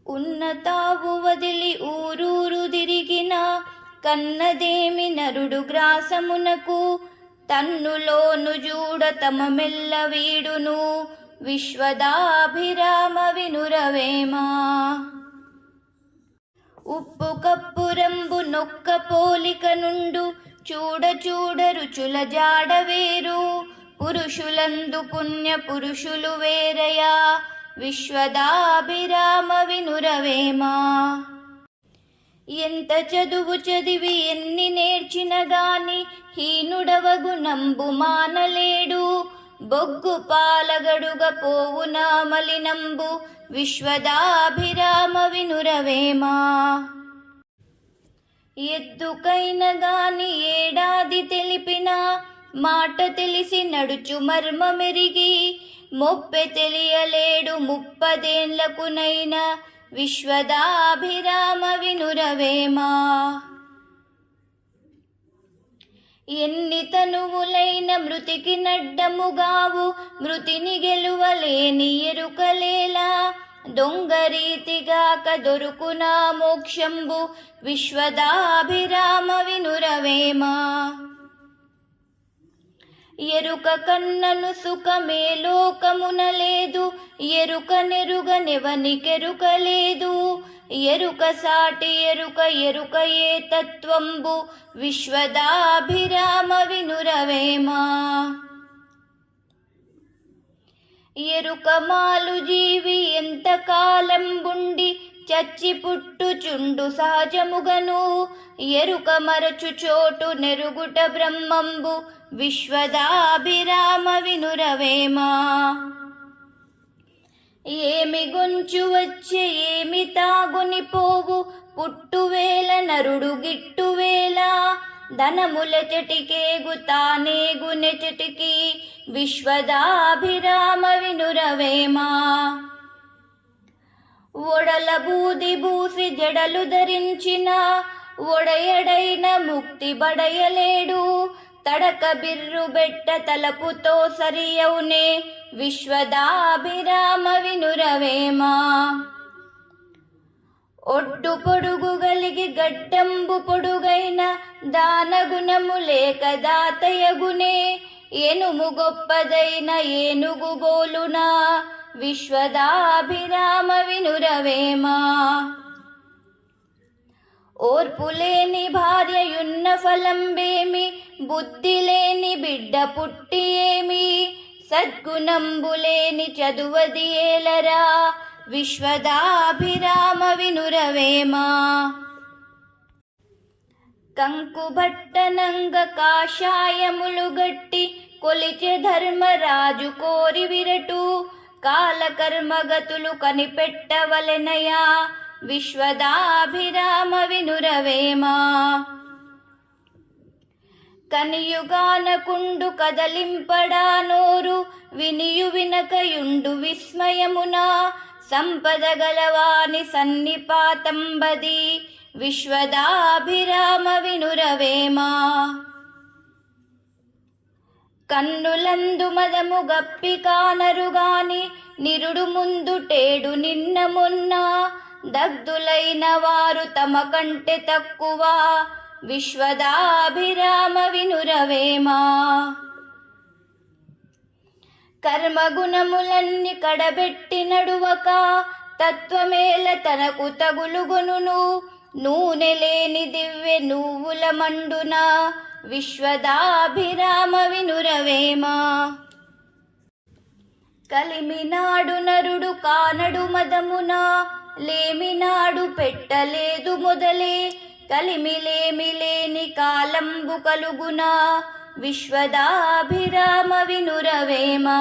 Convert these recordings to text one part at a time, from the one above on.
ఉన్నతావు వదిలి ఊరూరు తిరిగిన కన్నదేమి నరుడు గ్రాసమునకు తన్నులోను జూడ తమ మెల్ల వీడును విశ్వదాభిరామ వినురవేమా. ఉప్పు కప్పురంబు నొక్క పోలిక నుండు చూడ చూడ రుచుల జాడవేరు పురుషులందు పుణ్య పురుషులు వేరయా విశ్వదాభిరామ వినురవేమా. ఎంత చదువు చదివి ఎన్ని నేర్చిన గాని హీనుడవగు నంబు మానలేడు బొగ్గు పాలగడుగ పోవునా మలినంబు విశ్వదాభిరామ వినురవేమా. ఎద్దుకైన గాని ఏడాది తెలిపిన మాట తెలిసి నడుచు మర్మమెరిగి మొప్పె తెలియలేడు ముప్పదేండ్లకునైన విశ్వదాభిరామ వినురవేమా. ఎన్ని తనువులైన మృతికి నడ్డముగావు మృతిని గెలువలేని ఎరుకలేలా దొంగరీతిగాక దొరుకునా మోక్షంబు విశ్వదాభిరామ వినురవేమా. ఎరుక కన్నను సుఖమే లోకమున లేదు ఎరుక నెరుగనెవనికెరుక లేదు ఎరుక సాటి ఎరుక ఎరుక ఏ తత్వంబు విశ్వదాభిరామ వినురవేమా. ఎరుక మాలు జీవి ఎంత కాలంబుండి చచ్చి పుట్టుచుండు సహజముగను ఎరుక మరచు చోటు నెరుగుట బ్రహ్మంబు విశ్వదాభిరామ వినురవేమా. ఏమి గొంచు వచ్చే ఏమి తాగుని పోవు పుట్టువేల నరుడు గిట్టువేల ధనములెచటికేగు తానేగు నెచటికి విశ్వదాభిరామ వినురవేమా. ఒడల బూది బూసి జడలు ధరించిన ఒడయడైన ముక్తి బడయలేడు తడక బిర్రు బెట్ట తలపుతో సరియవునే విశ్వదాభిరామ వినురవేమా. ఒడ్డు పొడుగు గలిగి గడ్డంబు పొడుగైన దానగుణము లేక దాతయగునే ఏనుము గొప్పదైన ఏనుగు బోలునా విశ్వదాభిరామ వినురవేమా. ఓర్పులేని భార్యయున్న ఫలంబేమి బుద్ధి లేని బిడ్డ పుట్టి ఏమి సద్గుణంబులేని చదువది ఏలరా విశ్వదాభిరామ వినురవేమా. కంకుబట్టనంగ కాషాయములు గట్టి కొలిచె ధర్మరాజు కోరి విరటు కాలకర్మగతులు కనిపెట్టవలెనయా విశ్వదాభిరామ వినురవేమా. కనియుగానకుండు కదలింపడా నోరు వినియు వినకయుండు విస్మయమునా సంపద గలవాని సన్నిపాతంబది విశ్వదాభిరామ వినురవేమా. కన్నులందు మదము గప్పి కానరుగాని నిరుడు ముందుటేడు నిన్న మొన్న దగ్ధులైన వారు తమ కంటే తక్కువ విశ్వదాభిరామ వినురవేమా. కర్మగుణములన్ని కడబెట్టి నడువక తత్వమేల తనకు తగులుగొనును నూనె లేని దివ్వె నువ్వుల మండున విశ్వదాభిరామ వినురవేమా. కలిమినాడు నరుడు కానడు మదమున లేమినాడు పెట్టలేదు మొదలే కలిమిలేమి లేని కాలంబు కలుగునా విశ్వదాభిరామ వినురవేమా.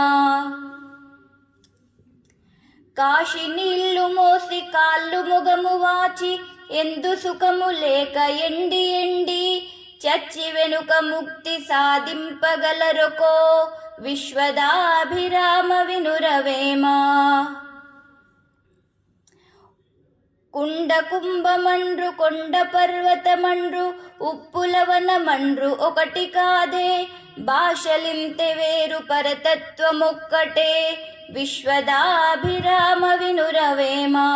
కాశి నీళ్లు మోసి కాళ్ళు ముగము వాచి ఎందు సుఖము లేక ఎండి ఎండి చచ్చి వెనుక ముక్తి సాధింపగలరొకో విశ్వదాభిరామ వినురవేమా. కుండ కుంభమండ్రు కొండ పర్వతమండ్రు ఉప్పులవనమండ్రు ఒకటి కాదే భాషలింతె వేరు పరతత్వమొక్కటే విశ్వదాభిరామ వినురవేమా.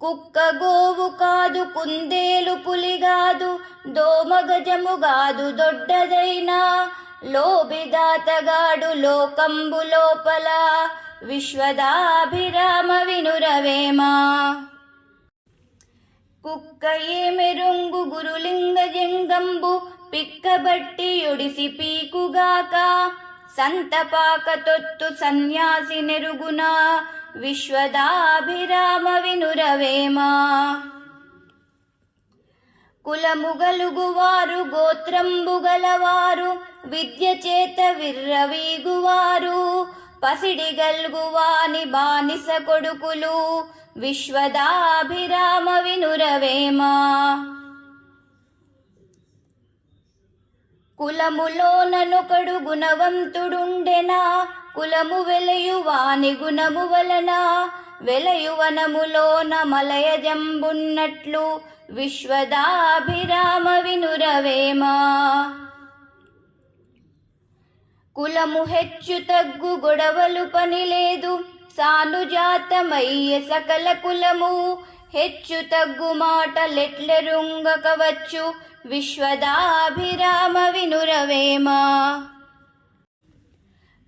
కుక్క గోవు కాదు కుందేలు పులిగాదు దోమ గజముగాదు దొడ్డదైనా లోబిదాతగాడు లోకంబు లోపల విశ్వదాభిరామ వినురవేమా. కుక్క ఏమెరుంగు గురులింగ జంగంబు పిక్కబట్టి ఒడిసి పీకుగాక సంతపాక తొత్తు సన్యాసి నెరుగునా విశ్వదాభిరామ వినురవేమా. కులము గలుగువారు గోత్రంబు గలవారు విద్య చేత విర్రవీగువారు పసిడి గల్గువాని బానిస కొడుకులు విశ్వదాభిరామ వినురవేమా. కులములోననొకడు గుణవంతుడుండెనా కులము వెలయువాని గుణము వలన వెలయువనములోన మలయజంబున్నట్లు విశ్వదాభిరామ వినురవేమా. కులము హెచ్చు తగ్గు గొడవలు పని లేదు సానుజాతమయ్య సకల కులము హెచ్చు తగ్గు మాటలెట్లెరుంగకవచ్చు విశ్వదాభిరామ వినురవేమా.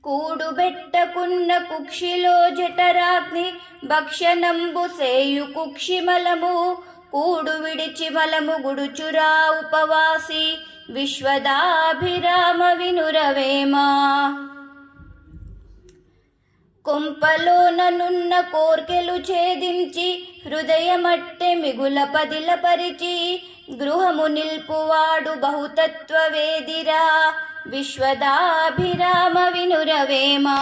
కూడుబెట్టకున్న కుక్షిలో జఠరాగ్ని భక్షణంబు సేయు కుక్షిమలము కూడు విడిచి మలము గుడుచురా ఉపవాసి విశ్వదాభిరామ వినురవేమా. కొంపలోననున్న కోర్కెలు ఛేదించి హృదయమట్టె మిగుల పదిలపరిచి గృహము నిల్పువాడు బహుతత్వవేదిరా విశ్వదాభిరామ వినురవేమా.